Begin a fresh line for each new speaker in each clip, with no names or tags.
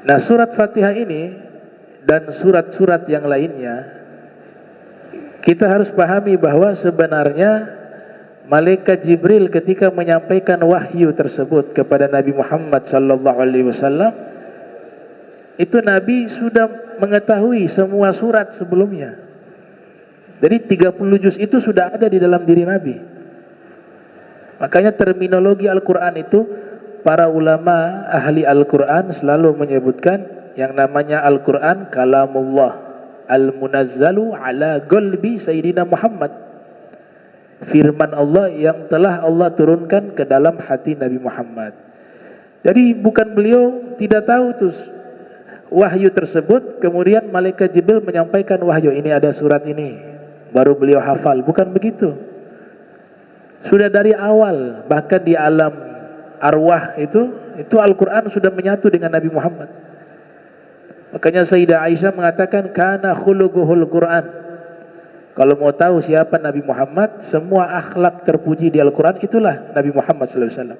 Nah, surat Fatihah ini dan surat-surat yang lainnya, kita harus pahami bahwa sebenarnya malaikat Jibril ketika menyampaikan wahyu tersebut kepada Nabi Muhammad sallallahu alaihi wasallam, itu Nabi sudah mengetahui semua surat sebelumnya. Jadi 30 juz itu sudah ada di dalam diri Nabi. Makanya terminologi Al-Quran itu, para ulama ahli Al-Quran selalu menyebutkan yang namanya Al-Quran kalamullah al-munazzalu ala qalbi Sayyidina Muhammad, firman Allah yang telah Allah turunkan ke dalam hati Nabi Muhammad. Jadi bukan beliau tidak tahu tuh wahyu tersebut, kemudian malaikat Jibril menyampaikan wahyu, ini ada surat ini, baru beliau hafal. Bukan begitu. Sudah dari awal, bahkan di alam arwah itu Al-Quran sudah menyatu dengan Nabi Muhammad. Makanya Sayyidah Aisyah mengatakan kana khuluquhul Quran. Kalau mau tahu siapa Nabi Muhammad, semua akhlak terpuji di Al-Quran itulah Nabi Muhammad sallallahu alaihi wasallam.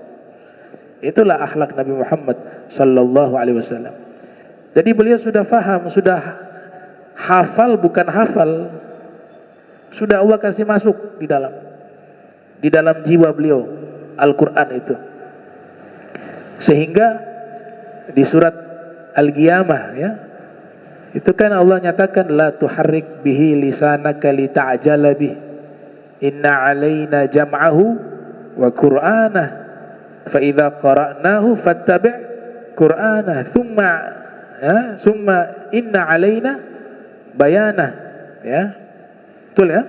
Itulah akhlak Nabi Muhammad sallallahu alaihi wasallam. Jadi beliau sudah faham, sudah hafal, bukan hafal, sudah Allah kasih masuk di dalam jiwa beliau Al-Quran itu. Sehingga di surat Al-Qiyamah ya, itu kan Allah nyatakan la tuharrik bihi lisanaka lita'jala bih inna alaina jam'ahu wa qur'anah fa idza qara'nahu fattabi' qur'anah summa inna alaina bayanah ya. Betul ya?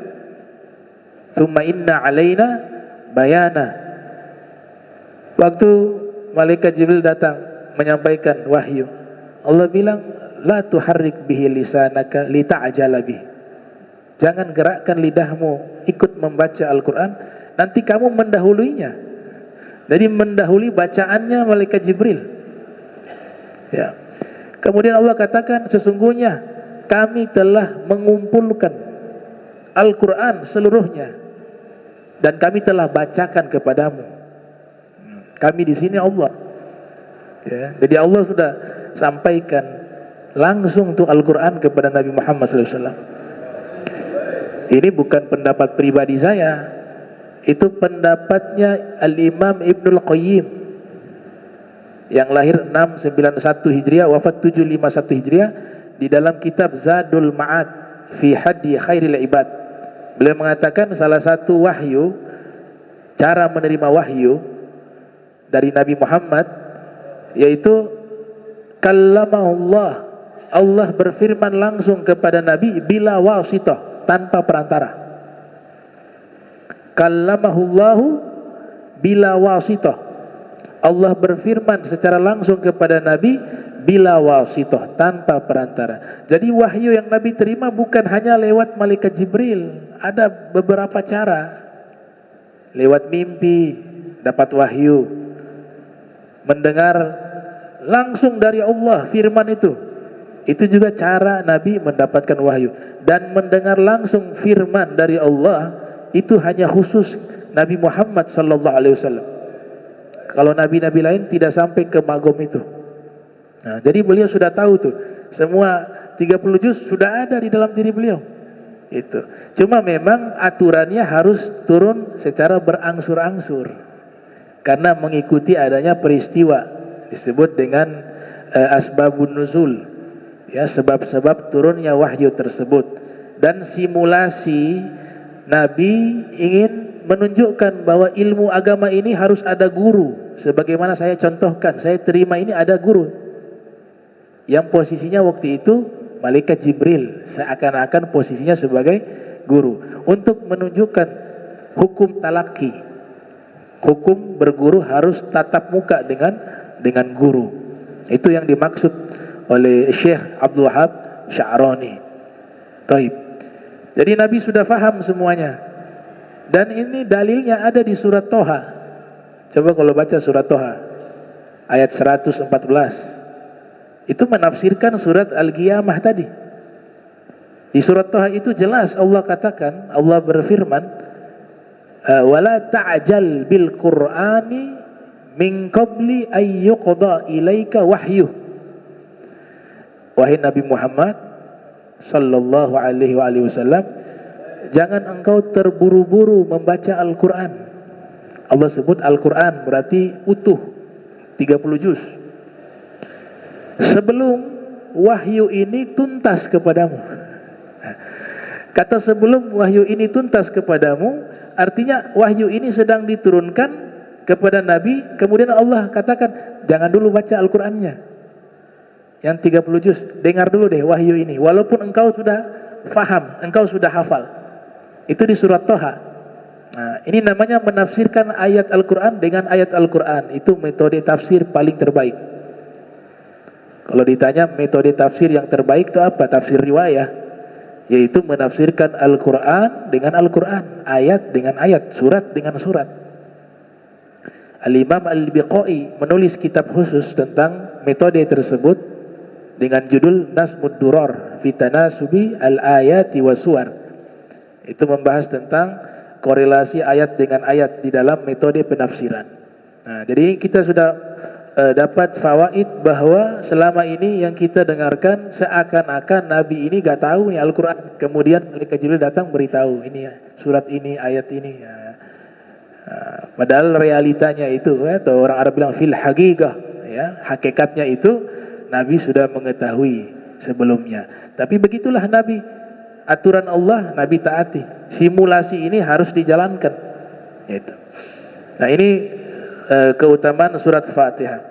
Summa inna alaina bayanah. Waktu malaikat Jibril datang menyampaikan wahyu, Allah bilang la tuharrik bihi lisanaka lita'jala bih. Jangan gerakkan lidahmu ikut membaca Al-Quran, nanti kamu mendahuluinya. Jadi mendahului bacaannya malaikat Jibril. Ya. Kemudian Allah katakan sesungguhnya kami telah mengumpulkan Al-Quran seluruhnya dan kami telah bacakan kepadamu. Kami di sini Allah. Ya, jadi Allah sudah sampaikan langsung tuh Al-Quran kepada Nabi Muhammad SAW. Ini bukan pendapat pribadi saya, itu pendapatnya Al-Imam Ibnul Qayyim yang lahir 691 Hijriah, wafat 751 Hijriah, di dalam kitab Zadul Ma'ad fi Hadi Khairil Ibad. Beliau mengatakan salah satu wahyu, cara menerima wahyu dari Nabi Muhammad, yaitu kallamahullah, Allah berfirman langsung kepada Nabi bila wasithah, tanpa perantara. Kallamahullahu bila wasithah, Allah berfirman secara langsung kepada Nabi bila wasithah, tanpa perantara. Jadi wahyu yang Nabi terima bukan hanya lewat malaikat Jibril, ada beberapa cara. Lewat mimpi dapat wahyu, mendengar langsung dari Allah firman itu juga cara Nabi mendapatkan wahyu. Dan mendengar langsung firman dari Allah itu hanya khusus Nabi Muhammad sallallahu alaihi wasallam. Kalau nabi-nabi lain tidak sampai ke magom itu. Nah, jadi beliau sudah tahu tuh semua 30 juz sudah ada di dalam diri beliau. Itu. Cuma memang aturannya harus turun secara berangsur-angsur. Karena mengikuti adanya peristiwa disebut dengan asbabun nuzul, ya, sebab-sebab turunnya wahyu tersebut. Dan simulasi Nabi ingin menunjukkan bahwa ilmu agama ini harus ada guru. Sebagaimana saya contohkan, saya terima ini ada guru yang posisinya waktu itu malaikat Jibril, seakan-akan posisinya sebagai guru, untuk menunjukkan hukum talaki. Hukum berguru harus tatap muka dengan guru. Itu yang dimaksud oleh Syekh Abdul Wahab Sya'rani. Taib. Jadi Nabi sudah faham semuanya. Dan ini dalilnya ada di surat Toha. Coba kalau baca surat Toha ayat 114, itu menafsirkan surat Al-Qiyamah tadi. Di surat Toha itu jelas Allah katakan, Allah berfirman, wala ta'jal bil Qur'ani min qabli ay yuqda ilaika wahyu. Wahai Nabi Muhammad sallallahu alaihi wasallam, jangan engkau terburu-buru membaca Al-Qur'an. Allah sebut Al-Qur'an berarti utuh 30 juz. Sebelum wahyu ini tuntas kepadamu. Kata sebelum wahyu ini tuntas kepadamu, artinya wahyu ini sedang diturunkan kepada Nabi, kemudian Allah katakan, jangan dulu baca Al-Qur'annya yang 30 juz, dengar dulu deh wahyu ini, walaupun engkau sudah faham, engkau sudah hafal. Itu di surat Toha. Nah, ini namanya menafsirkan ayat Al-Qur'an dengan ayat Al-Qur'an. Itu metode tafsir paling terbaik. Kalau ditanya metode tafsir yang terbaik itu apa? Tafsir riwayah, yaitu menafsirkan Al-Qur'an dengan Al-Qur'an, ayat dengan ayat, surat dengan surat. Al-Imam Al-Biqai menulis kitab khusus tentang metode tersebut dengan judul Nazmud Durar fi Tanasubi Al-Ayati wa Suwar. Itu membahas tentang korelasi ayat dengan ayat di dalam metode penafsiran. Nah, jadi kita sudah dapat fawaid bahwa selama ini yang kita dengarkan seakan-akan Nabi ini gak tahu nih Al-Quran. Kemudian malaikat Jibril datang beritahu, ini surat ini, ayat ini. Padahal realitanya itu, atau orang Arab bilang fil haqiqah, ya, hakikatnya itu Nabi sudah mengetahui sebelumnya. Tapi begitulah Nabi, aturan Allah Nabi taati. Simulasi ini harus dijalankan. Gitu. Nah, ini keutamaan surat Fatihah.